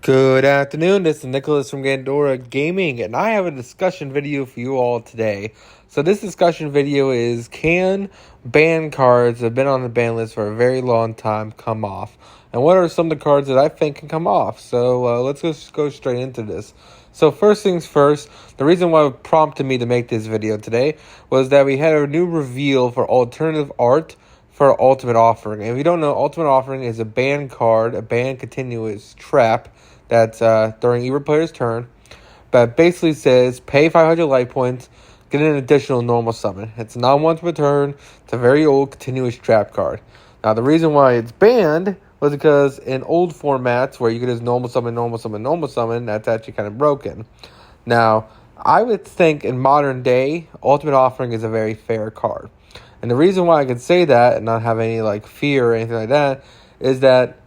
Good afternoon, this is Nicholas from Gandora Gaming, and I have a discussion video for you all today. So this discussion video is, can ban cards that have been on the ban list for a very long time come off? And what are some of the cards that I think can come off? So let's just go straight into this. So first things first, the reason why it prompted me to make this video today was that we had a new reveal for alternative art for Ultimate Offering. And if you don't know, Ultimate Offering is a ban card, a ban continuous trap that's during either player's turn, but basically says pay 500 life points, get an additional normal summon. It's not once per turn. It's a very old continuous trap card. Now the reason why it's banned was because in old formats where you could just normal summon, that's actually kind of broken. Now I would think in modern day, Ultimate Offering is a very fair card. And the reason why I can say that and not have any fear or anything like that is that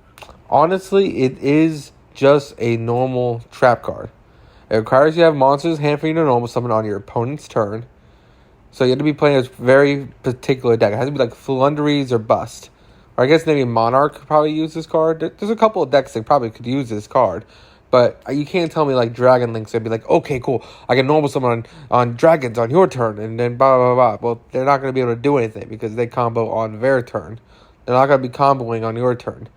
honestly it is just a normal trap card. It requires you to have monsters hand for you to normal summon on your opponent's turn. So you have to be playing a very particular deck. It has to be like Flunderies or Bust. Or I guess maybe Monarch could probably use this card. There's a couple of decks that probably could use this card. But you can't tell me Dragon Links and be like, okay, cool, I can normal summon on dragons on your turn and then blah, blah, blah. Well, they're not going to be able to do anything because they combo on their turn. They're not going to be comboing on your turn.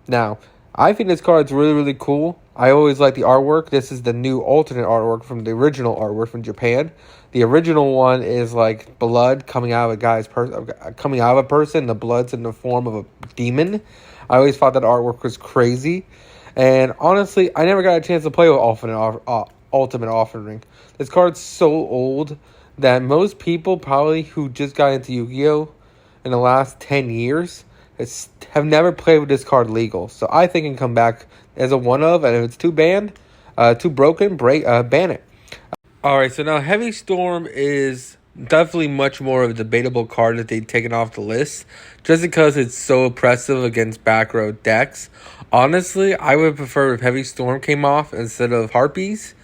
Now, I think this card's really, really cool. I always like the artwork. This is the new alternate artwork from the original artwork from Japan. The original one is blood coming out of a person. The blood's in the form of a demon. I always thought that artwork was crazy. And honestly, I never got a chance to play with Ultimate Offering. This card's so old that most people probably who just got into Yu-Gi-Oh! In the last 10 years have never played with this card legal. So I think it can come back as a one-of, and if it's too broken, ban it. Alright, so now Heavy Storm is definitely much more of a debatable card that they've taken off the list, just because it's so oppressive against back row decks. Honestly, I would prefer if Heavy Storm came off instead of Harpies,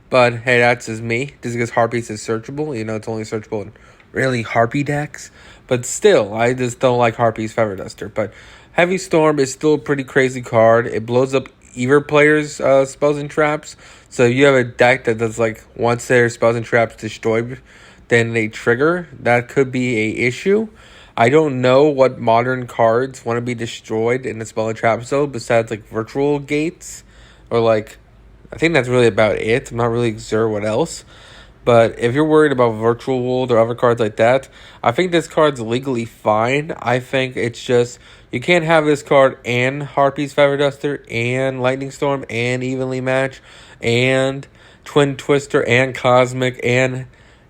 but hey, that's just me, just because Harpies is searchable. It's only searchable in really Harpy decks, but still, I just don't like Harpy's Feather Duster. But Heavy Storm is still a pretty crazy card. It blows up either player's spells and traps. So if you have a deck that does once their spells and traps destroyed, then they trigger, that could be a issue. I don't know what modern cards want to be destroyed in the spell and trap zone besides virtual gates or I think that's really about it. I'm not really sure what else. But if you're worried about Virtual World or other cards like that, I think this card's legally fine. I think it's just, you can't have this card and Harpy's Feather Duster and Lightning Storm and Evenly Match and Twin Twister and Cosmic and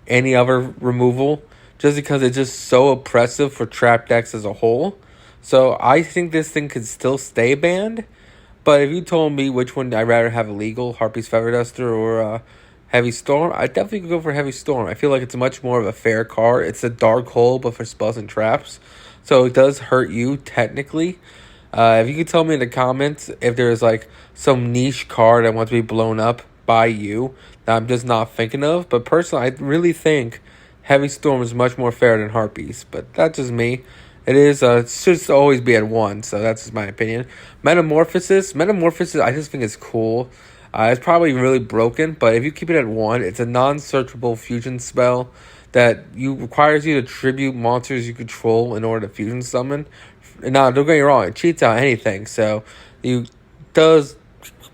any other removal, just because it's just so oppressive for trap decks as a whole. So I think this thing could still stay banned. But if you told me which one I'd rather have illegal, Harpy's Feather Duster or Heavy Storm, I definitely could go for Heavy Storm. I feel like it's much more of a fair card. It's a dark hole, but for spells and traps. So it does hurt you, technically. If you could tell me in the comments if there's some niche card that wants to be blown up by you that I'm just not thinking of. But personally, I really think Heavy Storm is much more fair than Harpies. But that's just me. It is, it should always be at 1, so that's just my opinion. Metamorphosis, I just think it's cool. It's probably really broken, but if you keep it at 1, it's a non-searchable fusion spell that requires you to tribute monsters you control in order to fusion summon. Now, don't get me wrong, it cheats out anything, so it does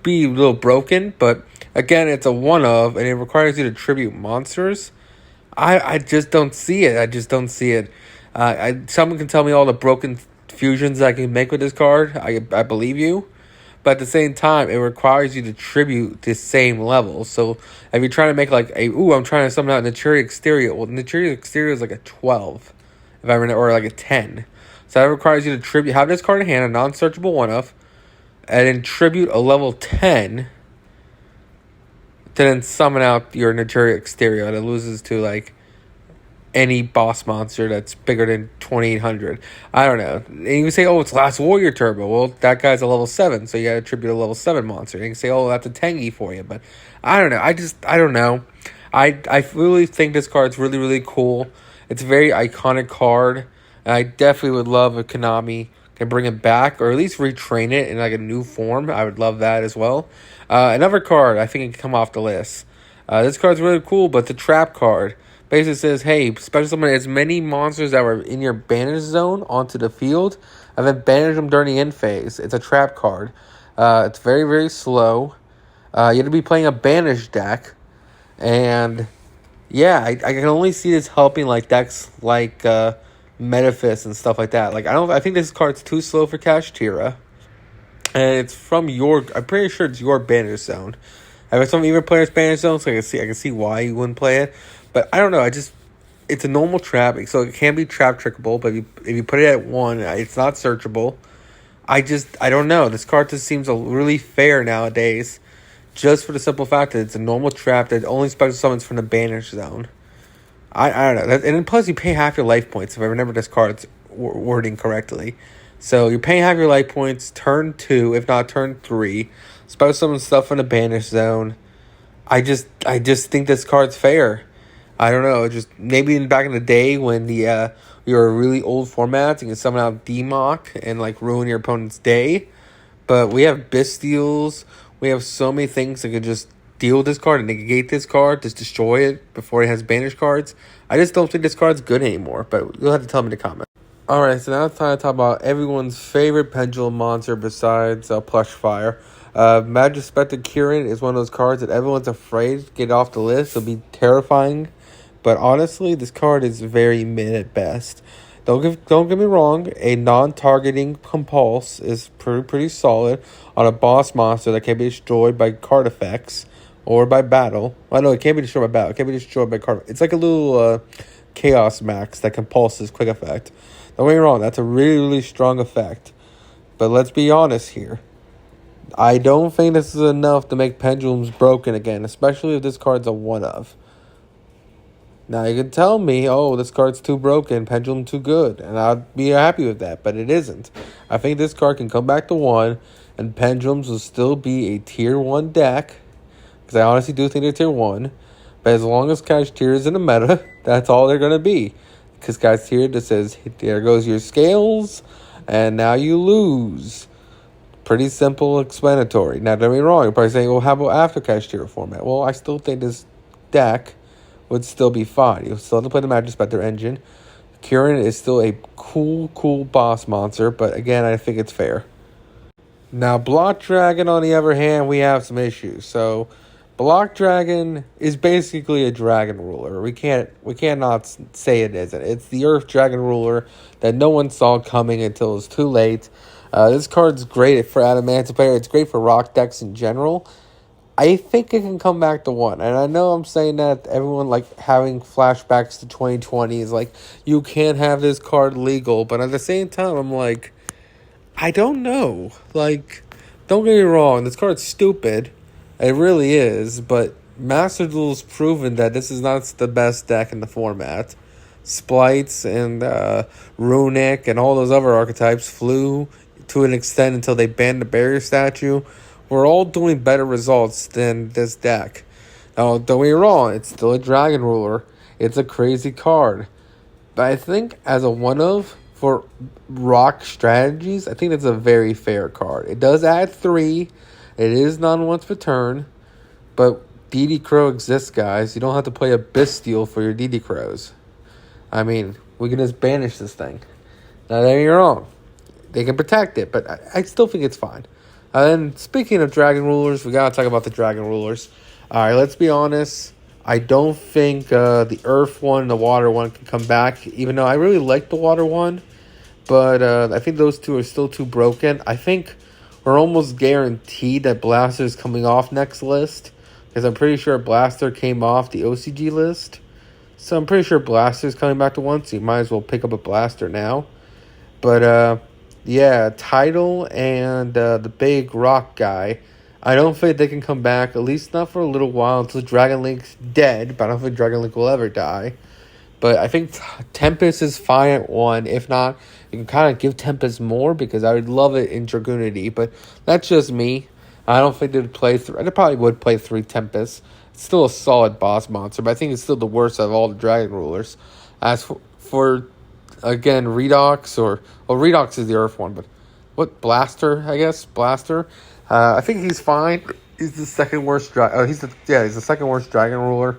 be a little broken, but again, it's a one-of, and it requires you to tribute monsters. I just don't see it. Someone can tell me all the broken fusions I can make with this card. I believe you. But at the same time, it requires you to tribute the same level. So if you're trying to make I'm trying to summon out Naturia Exterior. Well, Naturia Exterior is a 12, if I remember, or a 10. So that requires you to have this card in hand, a non-searchable one-of, and then tribute a level 10 to then summon out your Naturia Exterior, and it loses to any boss monster that's bigger than 2800. I don't know. And you can say, oh, it's Last Warrior Turbo. Well, that guy's a level 7, so you gotta tribute a level 7 monster. And you can say, oh, that's a Tangy for you. But I don't know. I don't know. I really think this card's really, really cool. It's a very iconic card. And I definitely would love a Konami and bring it back, or at least retrain it in like a new form. I would love that as well. Another card I think it can come off the list. This card's really cool, but the trap card basically says, hey, special summon as many monsters that were in your banish zone onto the field, and then banish them during the end phase. It's a trap card. It's very, very slow. You're going to be playing a banish deck, and yeah, I can only see this helping like decks like Metaphys and stuff like that. Like I think this card's too slow for Kashtira. And it's from I'm pretty sure it's your banish zone. I have some even players banish zone, so I can see why you wouldn't play it. But I don't know, it's a normal trap, so it can be trap trickable, but if you put it at 1, it's not searchable. I don't know. This card just seems really fair nowadays, just for the simple fact that it's a normal trap that only special summons from the banish zone. I don't know. And then plus you pay half your life points, if I remember this card's wording correctly. So you're paying half your life points turn 2, if not turn 3. Special summon stuff from the banish zone. I just think this card's fair. I don't know. Just maybe back in the day when you're really old formats, you can summon out Demock and like ruin your opponent's day. But we have Bystials. We have so many things that could just deal with this card and negate this card, just destroy it before it has banish cards. I just don't think this card's good anymore. But you'll have to tell me in the comments. Alright, so now it's time to talk about everyone's favorite pendulum monster besides Plush Fire. Magic Spectre Kirin is one of those cards that everyone's afraid to get off the list. It'll be terrifying. But honestly, this card is very mid at best. Don't get me wrong, a non-targeting compulse is pretty solid on a boss monster that can be destroyed by card effects or by battle. Well, no, it can't be destroyed by battle. It can be destroyed by card. It's like a little Chaos Max that compulses quick effect. Don't get me wrong, that's a really, really strong effect. But let's be honest here. I don't think this is enough to make pendulums broken again, especially if this card's a one-of. Now, you can tell me, oh, this card's too broken, pendulum too good, and I'd be happy with that, but it isn't. I think this card can come back to 1, and pendulums will still be a tier 1 deck, because I honestly do think they're tier 1, but as long as Kashtira is in the meta, that's all they're going to be. Because Kashtira just says, there goes your scales, and now you lose. Pretty simple, explanatory. Now, don't get me wrong, you're probably saying, well, how about after Kashtira format? Well, I still think this deck would still be fine. You'll still have to play the Magic Spectre engine. Kirin is still a cool boss monster, but again, I think it's fair. Now, Block Dragon, on the other hand, we have some issues. So, Block Dragon is basically a dragon ruler. We cannot say it isn't. It's the Earth Dragon ruler that no one saw coming until it was too late. This card's great for Adamantine player. It's great for rock decks in general. I think it can come back to 1. And I know I'm saying that everyone like having flashbacks to 2020 is like, you can't have this card legal. But at the same time, I'm like, I don't know. Like, don't get me wrong. This card's stupid. It really is. But Master Duel's proven that this is not the best deck in the format. Splites and Runic and all those other archetypes flew to an extent until they banned the barrier statue. We're all doing better results than this deck. Now, don't get me wrong, it's still a Dragon Ruler. It's a crazy card. But I think as a one-of for rock strategies, I think it's a very fair card. It does add 3. It is non-once per turn. But DD Crow exists, guys. You don't have to play a Bystial for your DD Crows. I mean, we can just banish this thing. Now, don't get me wrong. They can protect it, but I still think it's fine. And speaking of Dragon Rulers, we got to talk about the Dragon Rulers. All right, let's be honest. I don't think the Earth one and the Water one can come back, even though I really like the Water one. But I think those two are still too broken. I think we're almost guaranteed that Blaster is coming off next list, because I'm pretty sure Blaster came off the OCG list. So I'm pretty sure Blaster is coming back to 1, so you might as well pick up a Blaster now. But yeah, Tidal and the big rock guy, I don't think they can come back, at least not for a little while, until Dragon Link's dead, but I don't think Dragon Link will ever die. But I think Tempest is fine at 1. If not, you can kind of give Tempest more, because I would love it in Dragoonity, but that's just me. I don't think they'd play 3. They probably would play 3 Tempests. It's still a solid boss monster, but I think it's still the worst of all the Dragon Rulers. As for Again, Redox Redox is the Earth one, but what Blaster? I guess Blaster. I think he's fine. He's the second worst. He's the second worst Dragon Ruler.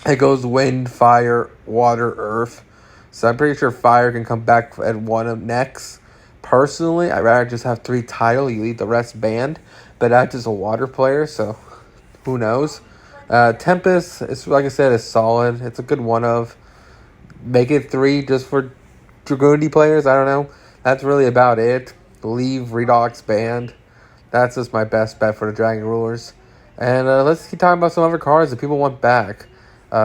It goes Wind, Fire, Water, Earth. So I'm pretty sure Fire can come back at one of next. Personally, I'd rather just have 3 title. You leave the rest banned, but I'm just a Water player, so who knows? Tempest, it's like I said, is solid. It's a good one of. Make it 3 just for Dragoondy players. I don't know. That's really about it. Leave Redox banned. That's just my best bet for the Dragon Rulers. And let's keep talking about some other cards that people want back.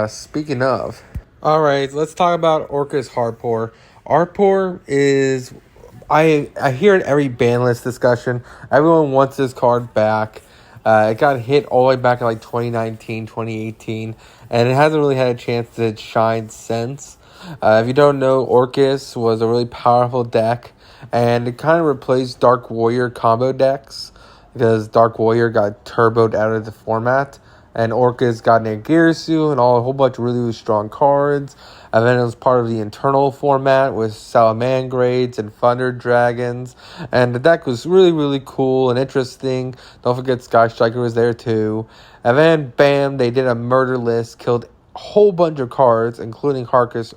Speaking of. Alright, let's talk about Orcus Harpour. Harpour is... I hear in every ban list discussion, everyone wants this card back. It got hit all the way back in like 2019, 2018, and it hasn't really had a chance to shine since. If you don't know, Orcus was a really powerful deck, and it kind of replaced Dark Warrior combo decks because Dark Warrior got turboed out of the format, and Orcus got Nagirisu and a whole bunch of really, really strong cards. And then it was part of the internal format with Salamangrades and Thunder Dragons, and the deck was really, really cool and interesting. Don't forget Sky Striker was there too. And then, bam, they did a murder list, killed whole bunch of cards, including Orcus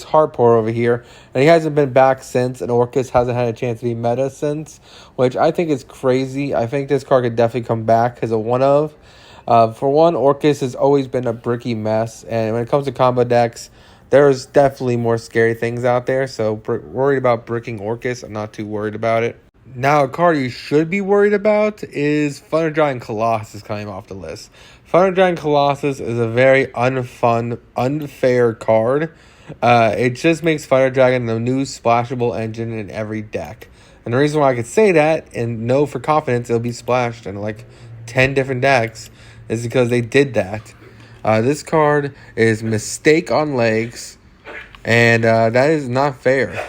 Harpour over here, and he hasn't been back since, and Orcus hasn't had a chance to be meta since, which I think is crazy. I think this card could definitely come back as a one of. For one, Orcus has always been a bricky mess, and when it comes to combo decks, there's definitely more scary things out there, so worried about bricking Orcus, I'm not too worried about it. Now, a card you should be worried about is Thunder Giant Colossus coming off the list. Thunder Giant Colossus is a very unfair card. It just makes Thunder Dragon the new splashable engine in every deck. And the reason why I could say that and know for confidence it'll be splashed in like 10 different decks is because they did that. This card is Mistake on Legs, and that is not fair.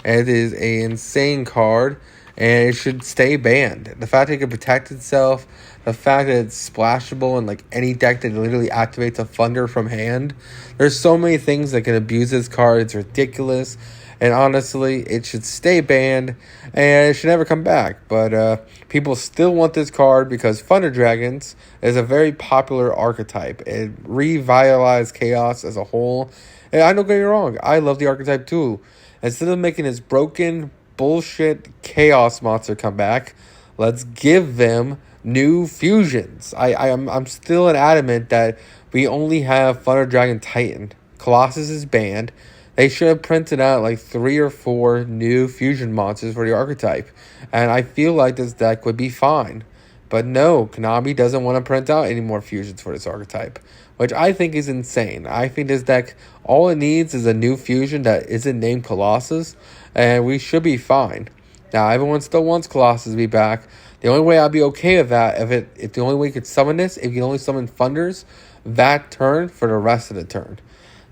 It is an insane card, and it should stay banned. The fact that it can protect itself, the fact that it's splashable in like any deck that literally activates a Thunder from hand. There's so many things that can abuse this card. It's ridiculous. And honestly, it should stay banned, and it should never come back. But people still want this card because Thunder Dragons is a very popular archetype. It revitalized Chaos as a whole. And I don't get me wrong, I love the archetype too. Instead of making this broken bullshit Chaos monster come back, let's give them new fusions. I'm still adamant that we only have Thunder Dragon Titan. Colossus is banned. They should have printed out like 3 or 4 new fusion monsters for the archetype. And I feel like this deck would be fine. But no, Konami doesn't want to print out any more fusions for this archetype, which I think is insane. I think this deck, all it needs is a new fusion that isn't named Colossus, and we should be fine. Now, everyone still wants Colossus to be back. The only way I'd be okay with that, if the only way you could summon this, if you can only summon Thunders that turn for the rest of the turn.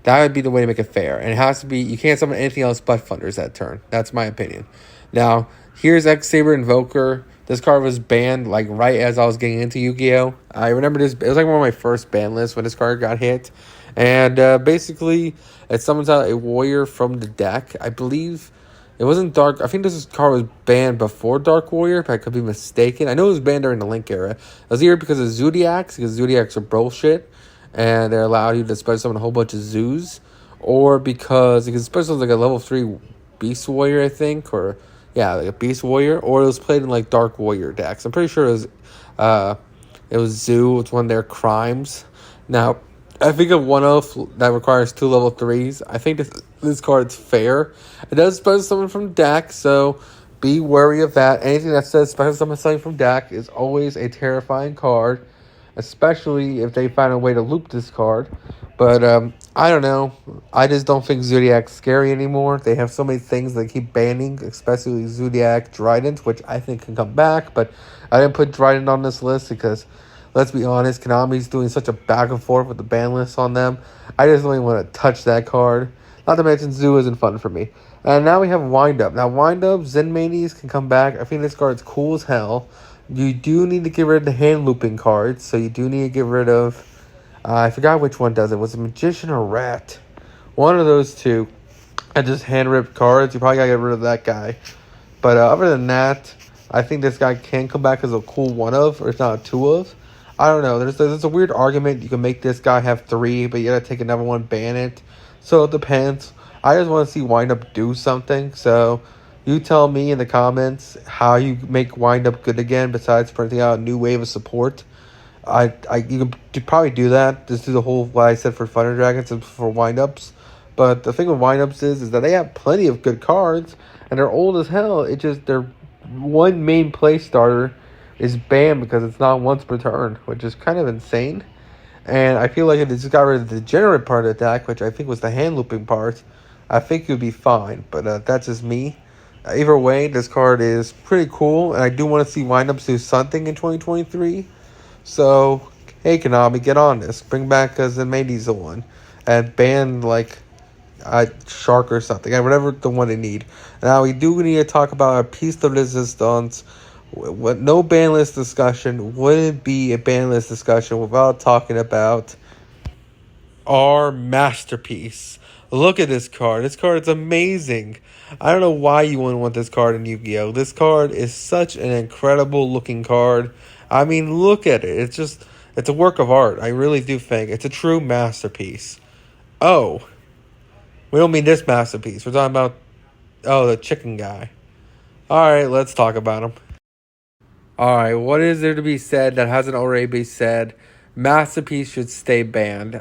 That would be the way to make it fair. And it has to be, you can't summon anything else but Thunders that turn. That's my opinion. Now, here's X-Saber Invoker. This card was banned like right as I was getting into Yu-Gi-Oh! I remember this, it was like one of my first ban lists when this card got hit. And basically, it summons out a warrior from the deck. I believe it wasn't Dark. I think this card was banned before Dark Warrior, but I could be mistaken. I know it was banned during the Link era. It was either because of Zodiacs, because Zodiacs are bullshit, and they allowed you to special summon a whole bunch of zoos, or because it can special summon like a level 3 Beast Warrior, I think, or yeah, like a Beast Warrior, or it was played in like Dark Warrior decks. I'm pretty sure it was Zoo. It's one of their crimes. Now, I think of one elf that requires 2 level 3s. I think this card's fair. It does special summon from deck, so be wary of that. Anything that says special summon something from deck is always a terrifying card, especially if they find a way to loop this card. But I don't know. I just don't think Zodiac's scary anymore. They have so many things they keep banning, especially Zodiac Trident, which I think can come back. But I didn't put Trident on this list because, let's be honest, Konami's doing such a back and forth with the ban list on them. I just don't even want to touch that card. Not to mention Zoo isn't fun for me. And now we have Wind Up. Now Wind Up, Zen Manies can come back. I think this card's cool as hell. You do need to get rid of the hand looping cards, so you do need to get rid of I forgot which one does it. Was it Magician or Rat? One of those two. And just hand ripped cards. You probably gotta get rid of that guy. But other than that, I think this guy can come back as a cool one of, or it's not a two of. I don't know. There's a weird argument. You can make this guy have 3, but you gotta take another one, ban it. So it depends. I just want to see Wind Up do something. So you tell me in the comments how you make Wind Up good again, besides printing out a new wave of support. You could probably do that. Just do the whole what I said for Thunder Dragons and for Wind Ups. But the thing with Wind Ups is that they have plenty of good cards, and they're old as hell. It just their one main play starter is banned because it's not once per turn, which is kind of insane. And I feel like if they just got rid of the degenerate part of the deck, which I think was the hand looping part, I think it would be fine. But that's just me. Either way, this card is pretty cool, and I do want to see Wind Ups do something in 2023. So, hey Konami, get on this. Bring back a Zenmei Diesel one. And ban, like, Shark or something. Whatever the one they need. Now, we do need to talk about a piece de resistance. With no ban list discussion wouldn't be a ban list discussion without talking about our masterpiece. Look at this card. This card is amazing. I don't know why you wouldn't want this card in Yu-Gi-Oh! This card is such an incredible looking card. I mean, look at it. It's a work of art. I really do think it's a true masterpiece. Oh, we don't mean this masterpiece. We're talking about, the chicken guy. Alright, let's talk about him. Alright, what is there to be said that hasn't already been said? Masterpiece should stay banned.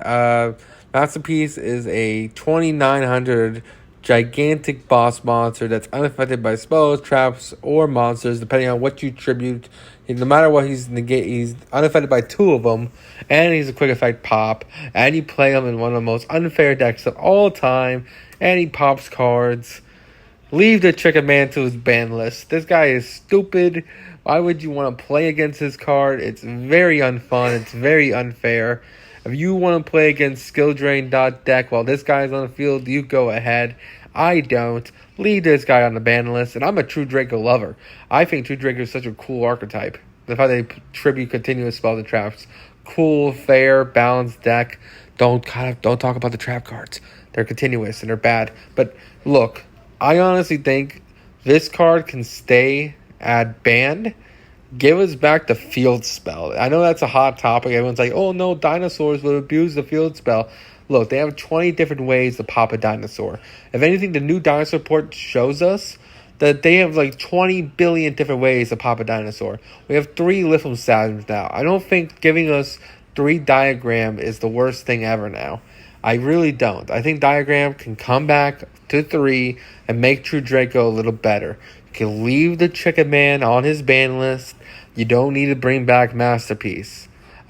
Masterpiece is a 2900 gigantic boss monster that's unaffected by spells, traps, or monsters, depending on what you tribute. No matter what, he's unaffected by 2 of them, and he's a quick effect pop, and you play him in one of the most unfair decks of all time, and he pops cards. Leave the Chicken Man to his ban list. This guy is stupid. Why would you want to play against his card? It's very unfun. It's very unfair. If you want to play against Skill Drain deck while this guy's on the field, you go ahead. I don't. Leave this guy on the ban list. And I'm a True Draco lover. I think True Draco is such a cool archetype. The fact they tribute continuous spells and traps. Cool, fair, balanced deck. Don't talk about the trap cards. They're continuous and they're bad. But look, I honestly think this card can stay at banned. Give us back the field spell. I know that's a hot topic. Everyone's like, oh no, dinosaurs will abuse the field spell. Look, they have 20 different ways to pop a dinosaur. If anything, the new dinosaur port shows us that they have like 20 billion different ways to pop a dinosaur. We have 3 Lithium Saturns now. I don't think giving us 3 Diagram is the worst thing ever now. I really don't. I think Diagram can come back to 3 and make True Draco a little better. You can leave the Chicken Man on his ban list. You don't need to bring back Masterpiece.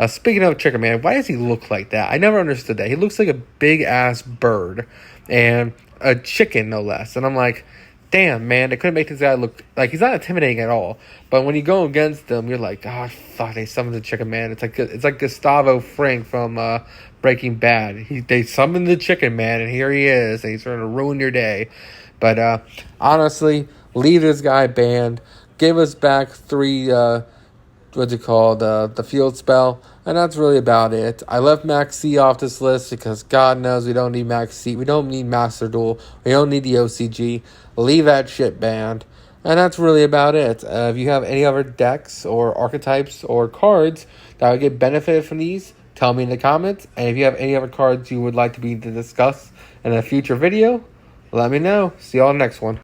Speaking of Chicken Man, why does he look like that? I never understood that. He looks like a big-ass bird. And a chicken, no less. And I'm like, damn, man, they couldn't make this guy look... Like, he's not intimidating at all. But when you go against them, you're like, oh, fuck, they summoned the Chicken Man. It's like Gustavo Fring from Breaking Bad. They summoned the Chicken Man, and here he is. And he's trying to ruin your day. But honestly, leave this guy banned. Give us back 3... the field spell, and that's really about it. I left Max C off this list because God knows we don't need Max C. We don't need Master Duel. We don't need the OCG. Leave that shit banned. And that's really about it. If you have any other decks or archetypes or cards that would get benefit from these, tell me in the comments. And if you have any other cards you would like me to discuss in a future video, let me know. See y'all next one.